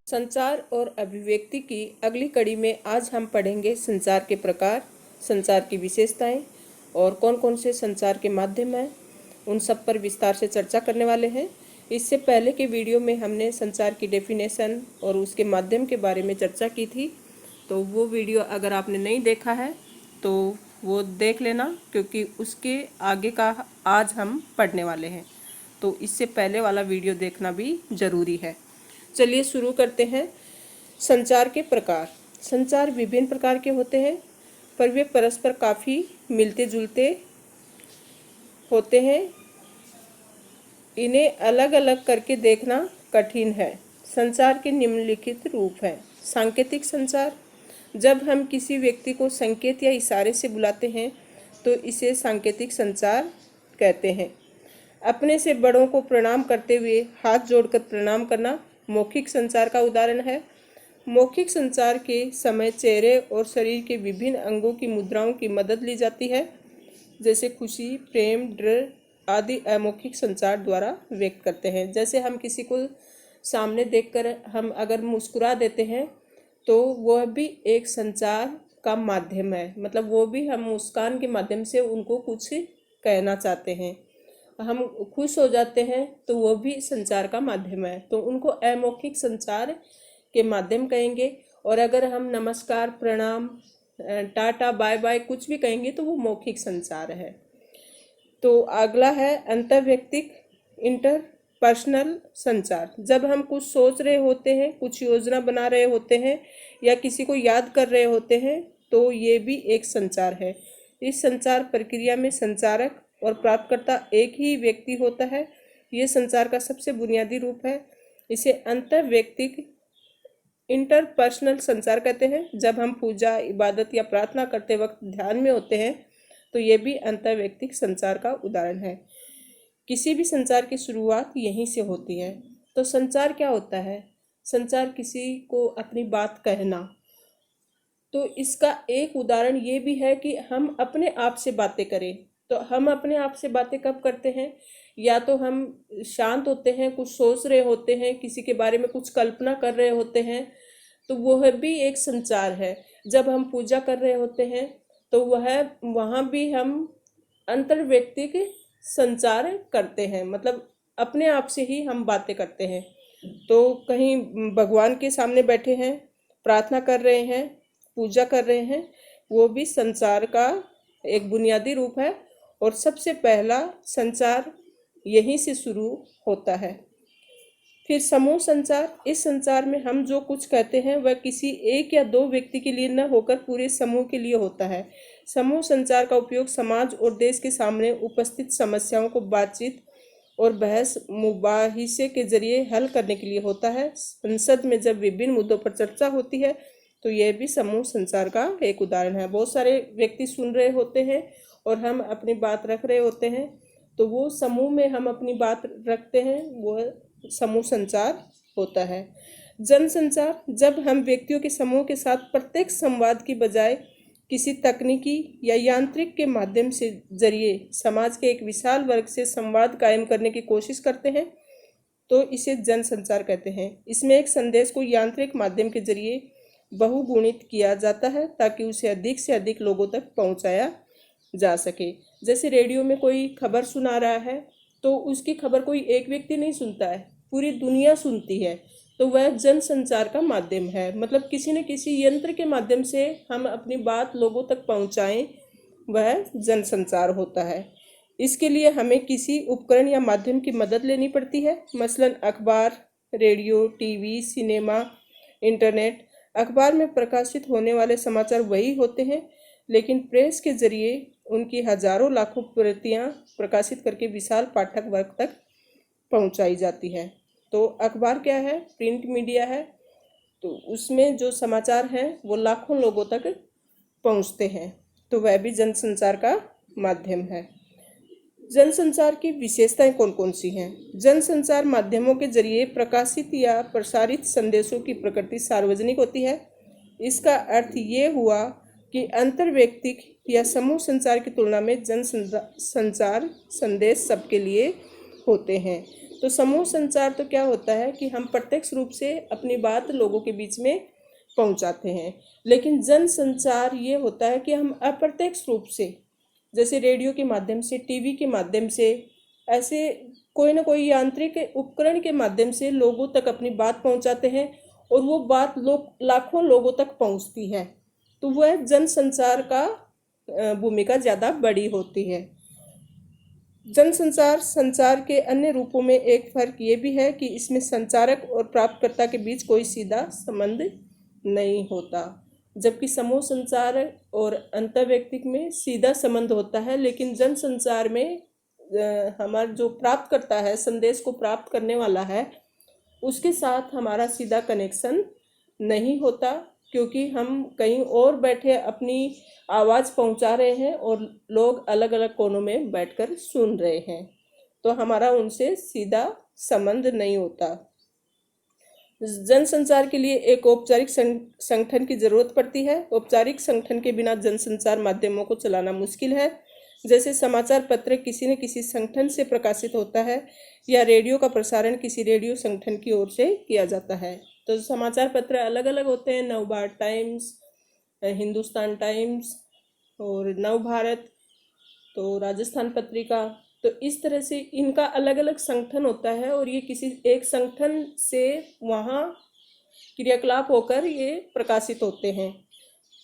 संचार और अभिव्यक्ति की अगली कड़ी में आज हम पढ़ेंगे संचार के प्रकार, संचार की विशेषताएं और कौन कौन से संचार के माध्यम हैं, उन सब पर विस्तार से चर्चा करने वाले हैं। इससे पहले के वीडियो में हमने संचार की डेफिनेशन और उसके माध्यम के बारे में चर्चा की थी, तो वो वीडियो अगर आपने नहीं देखा है तो वो देख लेना, क्योंकि उसके आगे का आज हम पढ़ने वाले हैं, तो इससे पहले वाला वीडियो देखना भी ज़रूरी है। चलिए शुरू करते हैं। संचार के प्रकार। संचार विभिन्न प्रकार के होते हैं, पर वे परस्पर काफ़ी मिलते जुलते होते हैं। इन्हें अलग अलग करके देखना कठिन है। संचार के निम्नलिखित रूप हैं। सांकेतिक संचार। जब हम किसी व्यक्ति को संकेत या इशारे से बुलाते हैं तो इसे सांकेतिक संचार कहते हैं। अपने से बड़ों को प्रणाम करते हुए हाथ जोड़कर प्रणाम करना मौखिक संचार का उदाहरण है। मौखिक संचार के समय चेहरे और शरीर के विभिन्न अंगों की मुद्राओं की मदद ली जाती है, जैसे खुशी, प्रेम, डर आदि अमौखिक संचार द्वारा व्यक्त करते हैं। जैसे हम किसी को सामने देखकर हम अगर मुस्कुरा देते हैं तो वह भी एक संचार का माध्यम है, मतलब वो भी हम मुस्कान के माध्यम से उनको कुछ कहना चाहते हैं। हम खुश हो जाते हैं तो वो भी संचार का माध्यम है, तो उनको अमौखिक संचार के माध्यम कहेंगे। और अगर हम नमस्कार, प्रणाम, टाटा, बाय बाय कुछ भी कहेंगे तो वो मौखिक संचार है। तो अगला है अंतर्व्यक्तिक इंटरपर्सनल संचार। जब हम कुछ सोच रहे होते हैं, कुछ योजना बना रहे होते हैं या किसी को याद कर रहे होते हैं तो ये भी एक संचार है। इस संचार प्रक्रिया में संचारक और प्राप्तकर्ता एक ही व्यक्ति होता है। ये संचार का सबसे बुनियादी रूप है। इसे अंतर्व्यक्तिक इंटरपर्सनल संचार कहते हैं। जब हम पूजा, इबादत या प्रार्थना करते वक्त ध्यान में होते हैं तो ये भी अंतर्व्यक्तिक संचार का उदाहरण है। किसी भी संचार की शुरुआत यहीं से होती है। तो संचार क्या होता है? संचार किसी को अपनी बात कहना। तो इसका एक उदाहरण ये भी है कि हम अपने आप से बातें करें। तो हम अपने आप से बातें कब करते हैं? या तो हम शांत होते हैं, कुछ सोच रहे होते हैं, किसी के बारे में कुछ कल्पना कर रहे होते हैं, तो वह भी एक संचार है। जब हम पूजा कर रहे होते हैं तो वहाँ भी हम अंतर्व्यक्तिक संचार करते हैं, मतलब अपने आप से ही हम बातें करते हैं। तो कहीं भगवान के सामने बैठे हैं, प्रार्थना कर रहे हैं, पूजा कर रहे हैं, वो भी संचार का एक बुनियादी रूप है। और सबसे पहला संचार यहीं से शुरू होता है। फिर समूह संचार। इस संचार में हम जो कुछ कहते हैं वह किसी एक या दो व्यक्ति के लिए न होकर पूरे समूह के लिए होता है। समूह संचार का उपयोग समाज और देश के सामने उपस्थित समस्याओं को बातचीत और बहस मुबाहिसे के जरिए हल करने के लिए होता है। संसद में जब विभिन्न मुद्दों पर चर्चा होती है तो यह भी समूह संचार का एक उदाहरण है। बहुत सारे व्यक्ति सुन रहे होते हैं और हम अपनी बात रख रहे होते हैं, तो वो समूह में हम अपनी बात रखते हैं, वो समूह संचार होता है। जनसंचार। जब हम व्यक्तियों के समूह के साथ प्रत्येक संवाद की बजाय किसी तकनीकी या यांत्रिक के माध्यम से जरिए समाज के एक विशाल वर्ग से संवाद कायम करने की कोशिश करते हैं तो इसे जनसंचार कहते हैं। इसमें एक संदेश को यांत्रिक माध्यम के जरिए बहुगुणित किया जाता है ताकि उसे अधिक से अधिक लोगों तक पहुंचाया जा सके। जैसे रेडियो में कोई खबर सुना रहा है तो उसकी खबर कोई एक व्यक्ति नहीं सुनता है, पूरी दुनिया सुनती है, तो वह जनसंचार का माध्यम है। मतलब किसी न किसी यंत्र के माध्यम से हम अपनी बात लोगों तक पहुंचाएं, वह जनसंचार होता है। इसके लिए हमें किसी उपकरण या माध्यम की मदद लेनी पड़ती है, मसलन अखबार, रेडियो, टीवी, सिनेमा, इंटरनेट। अखबार में प्रकाशित होने वाले समाचार वही होते हैं, लेकिन प्रेस के जरिए उनकी हजारों लाखों प्रतियां प्रकाशित करके विशाल पाठक वर्ग तक पहुंचाई जाती है। तो अखबार क्या है? प्रिंट मीडिया है। तो उसमें जो समाचार हैं वो लाखों लोगों तक पहुंचते हैं, तो वह भी जनसंचार का माध्यम है। जनसंचार की विशेषताएं कौन कौन सी हैं? जनसंचार माध्यमों के जरिए प्रकाशित या प्रसारित संदेशों की प्रकृति सार्वजनिक होती है। इसका अर्थ ये हुआ कि अंतर्व्यक्तिक या समूह संचार की तुलना में जनसंचार संदेश सबके लिए होते हैं। तो समूह संचार तो क्या होता है कि हम प्रत्यक्ष रूप से अपनी बात लोगों के बीच में पहुंचाते हैं, लेकिन जन संचार ये होता है कि हम अप्रत्यक्ष रूप से, जैसे रेडियो के माध्यम से, टीवी के माध्यम से, ऐसे कोई ना कोई यांत्रिक उपकरण के माध्यम से लोगों तक अपनी बात पहुंचाते हैं, और वो बात लाखों लोगों तक पहुंचती है। तो वह जन संचार का भूमिका ज़्यादा बड़ी होती है। जनसंचार संचार के अन्य रूपों में एक फर्क ये भी है कि इसमें संचारक और प्राप्तकर्ता के बीच कोई सीधा संबंध नहीं होता, जबकि समूह संचार और अंतर्वैयक्तिक में सीधा संबंध होता है। लेकिन जनसंचार में हमारा जो प्राप्तकर्ता है, संदेश को प्राप्त करने वाला है, उसके साथ हमारा सीधा कनेक्शन नहीं होता, क्योंकि हम कहीं और बैठे अपनी आवाज़ पहुंचा रहे हैं और लोग अलग अलग कोनों में बैठकर सुन रहे हैं, तो हमारा उनसे सीधा संबंध नहीं होता। जनसंचार के लिए एक औपचारिक संगठन की जरूरत पड़ती है। औपचारिक संगठन के बिना जनसंचार माध्यमों को चलाना मुश्किल है। जैसे समाचार पत्र किसी न किसी संगठन से प्रकाशित होता है, या रेडियो का प्रसारण किसी रेडियो संगठन की ओर से किया जाता है। तो समाचार पत्र अलग अलग होते हैं, नवभारत टाइम्स, हिंदुस्तान टाइम्स और नवभारत, तो राजस्थान पत्रिका। तो इस तरह से इनका अलग अलग संगठन होता है, और ये किसी एक संगठन से वहाँ क्रियाकलाप होकर ये प्रकाशित होते हैं।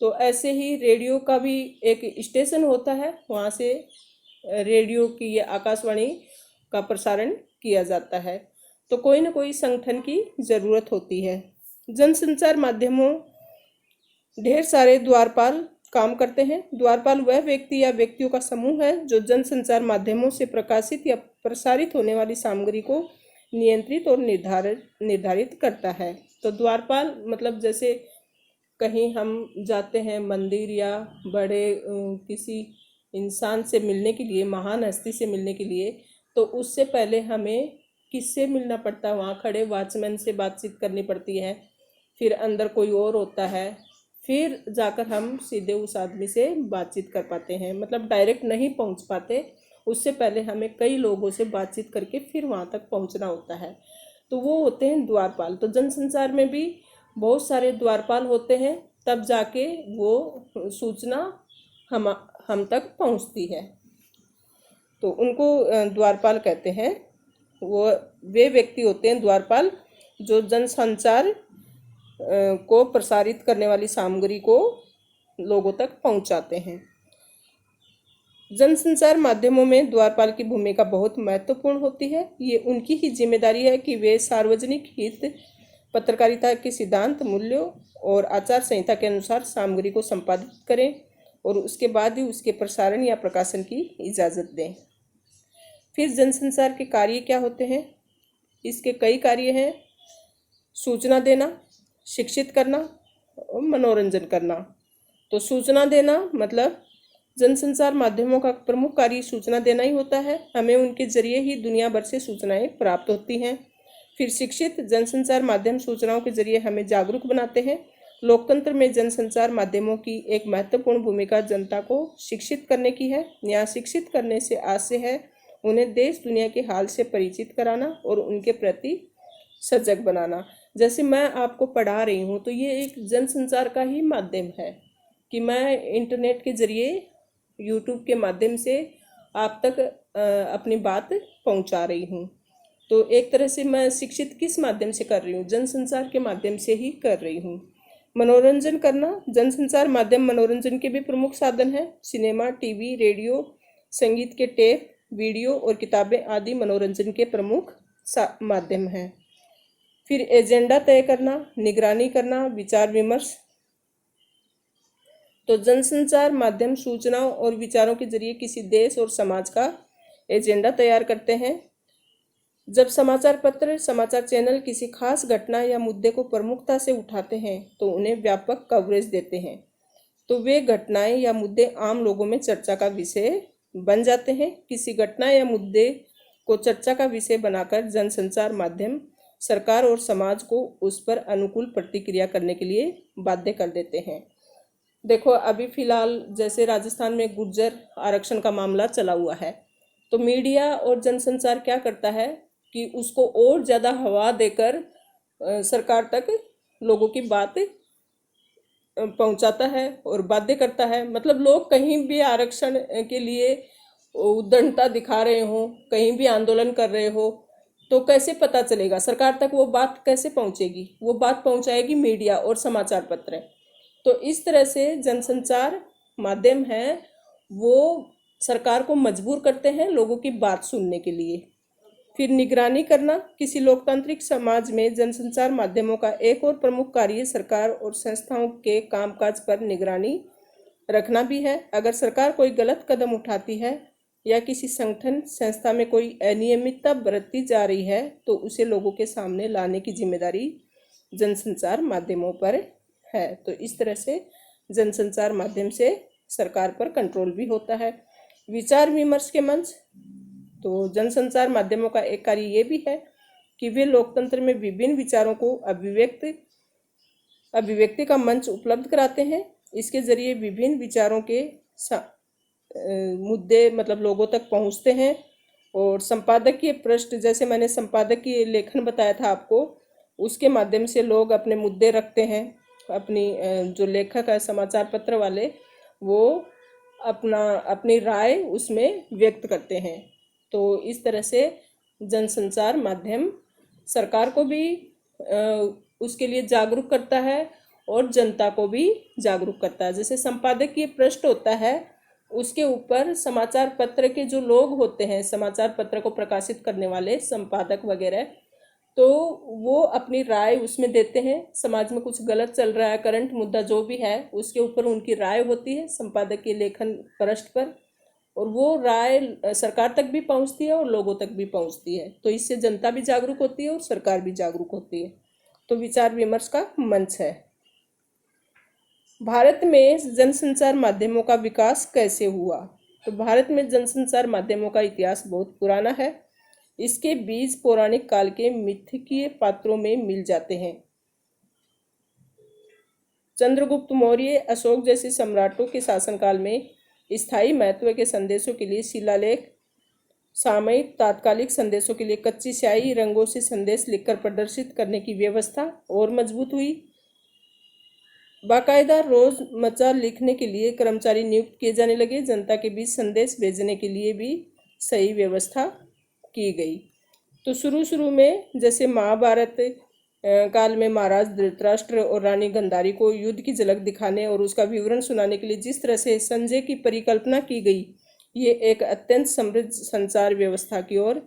तो ऐसे ही रेडियो का भी एक स्टेशन होता है, वहाँ से रेडियो की या आकाशवाणी का प्रसारण किया जाता है। तो कोई ना कोई संगठन की ज़रूरत होती है। जनसंचार माध्यमों ढेर सारे द्वारपाल काम करते हैं। द्वारपाल वह व्यक्ति या व्यक्तियों का समूह है जो जनसंचार माध्यमों से प्रकाशित या प्रसारित होने वाली सामग्री को नियंत्रित और निर्धारित करता है। तो द्वारपाल मतलब जैसे कहीं हम जाते हैं मंदिर या बड़े किसी इंसान से मिलने के लिए, महान हस्ती से मिलने के लिए, तो उससे पहले हमें किससे मिलना पड़ता है? वहाँ खड़े वॉचमैन से बातचीत करनी पड़ती है, फिर अंदर कोई और होता है, फिर जाकर हम सीधे उस आदमी से बातचीत कर पाते हैं। मतलब डायरेक्ट नहीं पहुँच पाते, उससे पहले हमें कई लोगों से बातचीत करके फिर वहाँ तक पहुँचना होता है। तो वो होते हैं द्वारपाल। तो जनसंचार में भी बहुत सारे द्वारपाल होते हैं, तब जाके वो सूचना हम तक पहुँचती है। तो उनको द्वारपाल कहते हैं। वे व्यक्ति होते हैं द्वारपाल जो जनसंचार को प्रसारित करने वाली सामग्री को लोगों तक पहुंचाते हैं। जनसंचार माध्यमों में द्वारपाल की भूमिका बहुत महत्वपूर्ण होती है। ये उनकी ही जिम्मेदारी है कि वे सार्वजनिक हित, पत्रकारिता के सिद्धांत, मूल्यों और आचार संहिता के अनुसार सामग्री को संपादित करें और उसके बाद ही उसके प्रसारण या प्रकाशन की इजाज़त दें। फिर जनसंचार के कार्य क्या होते हैं? इसके कई कार्य हैं। सूचना देना, शिक्षित करना और मनोरंजन करना। तो सूचना देना मतलब जनसंचार माध्यमों का प्रमुख कार्य सूचना देना ही होता है। हमें उनके जरिए ही दुनिया भर से सूचनाएं प्राप्त होती हैं। फिर शिक्षित, जनसंचार माध्यम सूचनाओं के जरिए हमें जागरूक बनाते हैं। लोकतंत्र में जनसंचार माध्यमों की एक महत्वपूर्ण भूमिका जनता को शिक्षित करने की है। यहाँ शिक्षित करने से आशय है उन्हें देश दुनिया के हाल से परिचित कराना और उनके प्रति सजग बनाना। जैसे मैं आपको पढ़ा रही हूँ, तो ये एक जनसंचार का ही माध्यम है कि मैं इंटरनेट के जरिए, यूट्यूब के माध्यम से आप तक अपनी बात पहुँचा रही हूँ। तो एक तरह से मैं शिक्षित किस माध्यम से कर रही हूँ? जनसंचार के माध्यम से ही कर रही हूँ। मनोरंजन करना, जनसंचार माध्यम मनोरंजन के भी प्रमुख साधन है। सिनेमा, टीवी, रेडियो, संगीत के टेप, वीडियो और किताबें आदि मनोरंजन के प्रमुख माध्यम हैं। फिर एजेंडा तय करना, निगरानी करना, विचार विमर्श। तो जनसंचार माध्यम सूचनाओं और विचारों के जरिए किसी देश और समाज का एजेंडा तैयार करते हैं। जब समाचार पत्र, समाचार चैनल किसी खास घटना या मुद्दे को प्रमुखता से उठाते हैं तो उन्हें व्यापक कवरेज देते हैं। तो वे घटनाएं या मुद्दे आम लोगों में चर्चा का विषय बन जाते हैं। किसी घटना या मुद्दे को चर्चा का विषय बनाकर जनसंचार माध्यम सरकार और समाज को उस पर अनुकूल प्रतिक्रिया करने के लिए बाध्य कर देते हैं। देखो, अभी फिलहाल जैसे राजस्थान में गुर्जर आरक्षण का मामला चला हुआ है, तो मीडिया और जनसंचार क्या करता है कि उसको और ज़्यादा हवा देकर सरकार तक लोगों की बात पहुंचाता है और बाध्य करता है। मतलब लोग कहीं भी आरक्षण के लिए उद्दंडता दिखा रहे हो, कहीं भी आंदोलन कर रहे हो, तो कैसे पता चलेगा सरकार तक? वो बात कैसे पहुंचेगी? वो बात पहुंचाएगी मीडिया और समाचार पत्र। तो इस तरह से जनसंचार माध्यम है वो सरकार को मजबूर करते हैं लोगों की बात सुनने के लिए। फिर निगरानी करना। किसी लोकतांत्रिक समाज में जनसंचार माध्यमों का एक और प्रमुख कार्य सरकार और संस्थाओं के कामकाज पर निगरानी रखना भी है। अगर सरकार कोई गलत कदम उठाती है या किसी संगठन संस्था में कोई अनियमितता बरतती जा रही है तो उसे लोगों के सामने लाने की जिम्मेदारी जनसंचार माध्यमों पर है। तो इस तरह से जनसंचार माध्यम से सरकार पर कंट्रोल भी होता है। विचार विमर्श के मंच। तो जनसंचार माध्यमों का एक कार्य ये भी है कि वे लोकतंत्र में विभिन्न विचारों को अभिव्यक्ति का मंच उपलब्ध कराते हैं। इसके जरिए विभिन्न विचारों के मुद्दे मतलब लोगों तक पहुंचते हैं। और संपादकीय पृष्ठ, जैसे मैंने संपादकीय लेखन बताया था आपको, उसके माध्यम से लोग अपने मुद्दे रखते हैं। अपनी जो लेखक है समाचार पत्र वाले, वो अपनी राय उसमें व्यक्त करते हैं। तो इस तरह से जनसंचार माध्यम सरकार को भी उसके लिए जागरूक करता है और जनता को भी जागरूक करता है। जैसे संपादकीय पृष्ठ होता है, उसके ऊपर समाचार पत्र के जो लोग होते हैं, समाचार पत्र को प्रकाशित करने वाले संपादक वगैरह, तो वो अपनी राय उसमें देते हैं। समाज में कुछ गलत चल रहा है, करंट मुद्दा जो भी है, उसके ऊपर उनकी राय होती है संपादकीय लेखन पृष्ठ पर, और वो राय सरकार तक भी पहुंचती है और लोगों तक भी पहुंचती है। तो इससे जनता भी जागरूक होती है और सरकार भी जागरूक होती है। तो विचार विमर्श का मंच है। भारत में जनसंचार माध्यमों का विकास कैसे हुआ? तो भारत में जनसंचार माध्यमों का इतिहास बहुत पुराना है। इसके बीज पौराणिक काल के मिथकीय पात्रों में मिल जाते हैं। चंद्रगुप्त मौर्य, अशोक जैसे सम्राटों के शासनकाल में स्थायी महत्व के संदेशों के लिए शिलालेख, सामयिक तात्कालिक संदेशों के लिए कच्ची स्याही रंगों से संदेश लिखकर प्रदर्शित करने की व्यवस्था और मजबूत हुई। बाकायदा रोजमर्रा लिखने के लिए कर्मचारी नियुक्त किए जाने लगे। जनता के बीच संदेश भेजने के लिए भी सही व्यवस्था की गई। तो शुरू में जैसे महाभारत काल में महाराज धृतराष्ट्र और रानी गांधारी को युद्ध की झलक दिखाने और उसका विवरण सुनाने के लिए जिस तरह से संजय की परिकल्पना की गई, ये एक अत्यंत समृद्ध संचार व्यवस्था की ओर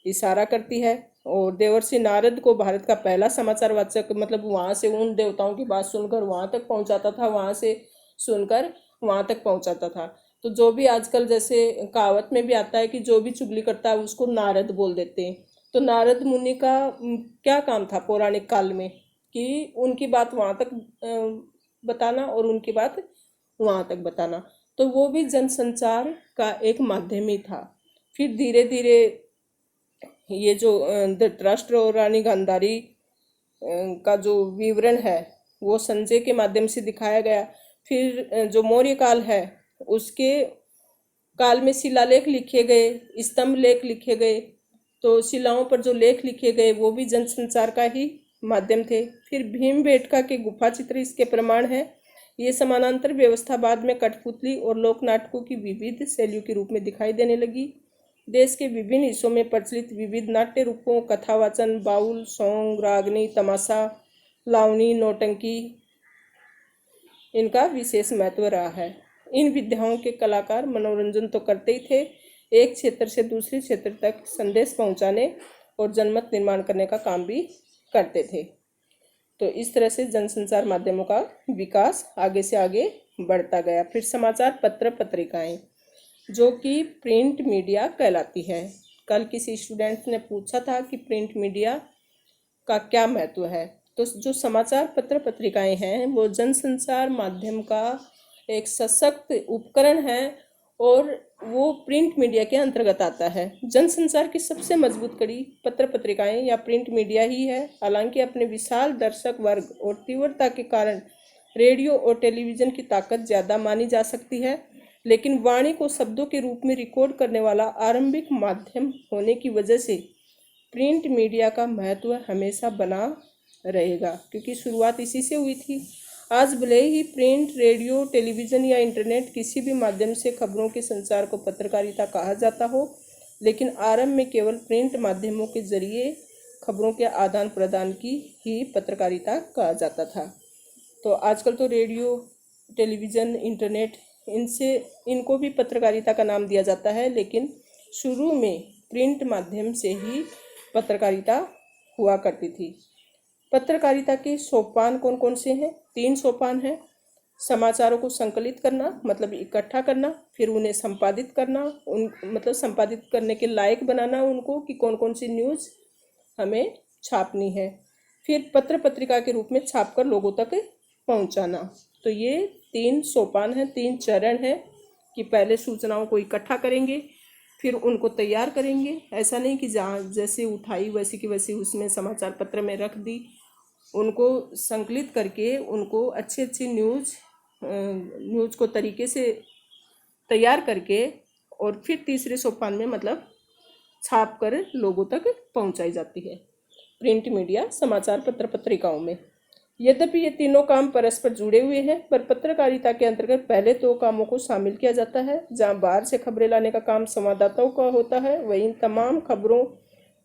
इशारा करती है। और देवर्षि नारद को भारत का पहला समाचार वाचक, मतलब वहाँ से उन देवताओं की बात सुनकर वहाँ तक पहुँचाता था, वहाँ से सुनकर वहाँ तक पहुँचाता था। तो जो भी आजकल जैसे कहावत में भी आता है कि जो भी चुगली करता है उसको नारद बोल देते हैं। तो नारद मुनि का क्या काम था पौराणिक काल में कि उनकी बात वहाँ तक बताना और उनकी बात वहाँ तक बताना। तो वो भी जनसंचार का एक माध्यम ही था। फिर धीरे धीरे ये जो धृतराष्ट्र और रानी गांधारी का जो विवरण है वो संजय के माध्यम से दिखाया गया। फिर जो मौर्य काल है उसके काल में शिलालेख लिखे गए, स्तंभ लेख लिखे गए। तो शिलाओं पर जो लेख लिखे गए वो भी जनसंचार का ही माध्यम थे। फिर भीमबेटका के गुफा चित्र इसके प्रमाण है। ये समानांतर व्यवस्था बाद में कठपुतली और लोक नाटकों की विविध शैलियों के रूप में दिखाई देने लगी। देश के विभिन्न हिस्सों में प्रचलित विविध नाट्य रूपों, कथावाचन, बाउल, सोंग, रागनी, तमाशा, लावनी, नौटंकी, इनका विशेष महत्व रहा है। इन विधाओं के कलाकार मनोरंजन तो करते ही थे, एक क्षेत्र से दूसरे क्षेत्र तक संदेश पहुंचाने और जनमत निर्माण करने का काम भी करते थे। तो इस तरह से जनसंचार माध्यमों का विकास आगे से आगे बढ़ता गया। फिर समाचार पत्र पत्रिकाएं, जो कि प्रिंट मीडिया कहलाती है। कल किसी स्टूडेंट ने पूछा था कि प्रिंट मीडिया का क्या महत्व है। तो जो समाचार पत्र पत्रिकाएं हैं वो जनसंचार माध्यम का एक सशक्त उपकरण है और वो प्रिंट मीडिया के अंतर्गत आता है। जनसंचार की सबसे मजबूत कड़ी पत्र पत्रिकाएं या प्रिंट मीडिया ही है। हालांकि अपने विशाल दर्शक वर्ग और तीव्रता के कारण रेडियो और टेलीविज़न की ताकत ज़्यादा मानी जा सकती है, लेकिन वाणी को शब्दों के रूप में रिकॉर्ड करने वाला आरंभिक माध्यम होने की वजह से प्रिंट मीडिया का महत्व हमेशा बना रहेगा, क्योंकि शुरुआत इसी से हुई थी। आज भले ही प्रिंट, रेडियो, टेलीविज़न या इंटरनेट किसी भी माध्यम से खबरों के संचार को पत्रकारिता कहा जाता हो, लेकिन आरंभ में केवल प्रिंट माध्यमों के जरिए खबरों के आदान प्रदान की ही पत्रकारिता कहा जाता था। तो आजकल तो रेडियो, टेलीविज़न, इंटरनेट, इनको भी पत्रकारिता का नाम दिया जाता है, लेकिन शुरू में प्रिंट माध्यम से ही पत्रकारिता हुआ करती थी। पत्रकारिता के सोपान कौन कौन से हैं? 3 सोपान हैं। समाचारों को संकलित करना, मतलब इकट्ठा करना, फिर उन्हें संपादित करना, मतलब संपादित करने के लायक बनाना उनको कि कौन कौन सी न्यूज़ हमें छापनी है, फिर पत्र पत्रिका के रूप में छापकर लोगों तक पहुंचाना। तो ये 3 सोपान हैं, 3 चरण हैं कि पहले सूचनाओं को इकट्ठा करेंगे, फिर उनको तैयार करेंगे। ऐसा नहीं कि जहाँ जैसे उठाई वैसी की वैसी उसमें समाचार पत्र में रख दी, उनको संकलित करके उनको अच्छी अच्छी न्यूज़ को तरीके से तैयार करके और फिर तीसरे सोपान में मतलब छाप कर लोगों तक पहुंचाई जाती है प्रिंट मीडिया, समाचार पत्र पत्रिकाओं में। यद्यपि ये तीनों काम परस्पर जुड़े हुए हैं, पर पत्रकारिता के अंतर्गत पहले 2 कामों को शामिल किया जाता है। जहां बाहर से खबरें लाने का काम संवाददाताओं का होता है, वहीं तमाम खबरों,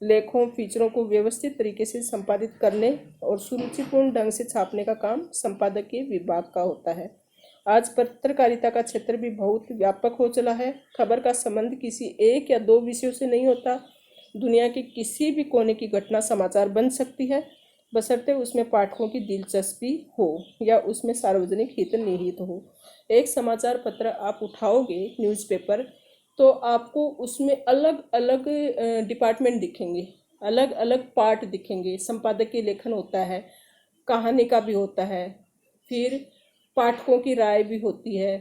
लेखों, फीचरों को व्यवस्थित तरीके से संपादित करने और सुरुचिपूर्ण ढंग से छापने का काम संपादकीय विभाग का होता है। आज पत्रकारिता का क्षेत्र भी बहुत व्यापक हो चला है। खबर का संबंध किसी 1 या 2 विषयों से नहीं होता। दुनिया के किसी भी कोने की घटना समाचार बन सकती है, बशर्ते उसमें पाठकों की दिलचस्पी हो या उसमें सार्वजनिक हित निहित हो। एक समाचार पत्र आप उठाओगे, न्यूज़पेपर, तो आपको उसमें अलग अलग डिपार्टमेंट दिखेंगे, अलग अलग पार्ट दिखेंगे। संपादकीय लेखन होता है, कहानी का भी होता है, फिर पाठकों की राय भी होती है,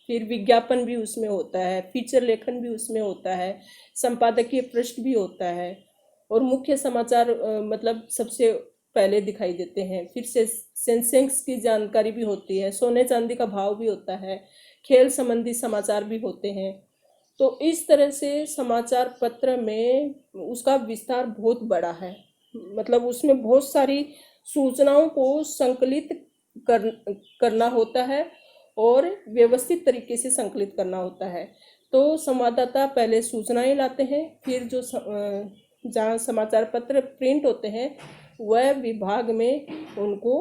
फिर विज्ञापन भी उसमें होता है, फीचर लेखन भी उसमें होता है, संपादकीय पृष्ठ भी होता है, और मुख्य समाचार मतलब सबसे पहले दिखाई देते हैं। फिर से सेंसेक्स की जानकारी भी होती है, सोने चांदी का भाव भी होता है, खेल संबंधी समाचार भी होते हैं। तो इस तरह से समाचार पत्र में उसका विस्तार बहुत बड़ा है, मतलब उसमें बहुत सारी सूचनाओं को संकलित करना होता है और व्यवस्थित तरीके से संकलित करना होता है। तो संवाददाता पहले सूचनाएं लाते हैं, फिर जो जहाँ समाचार पत्र प्रिंट होते हैं वह विभाग में उनको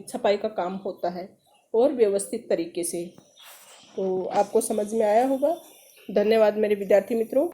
छपाई का काम होता है और व्यवस्थित तरीके से। तो आपको समझ में आया होगा। धन्यवाद मेरे विद्यार्थी मित्रों।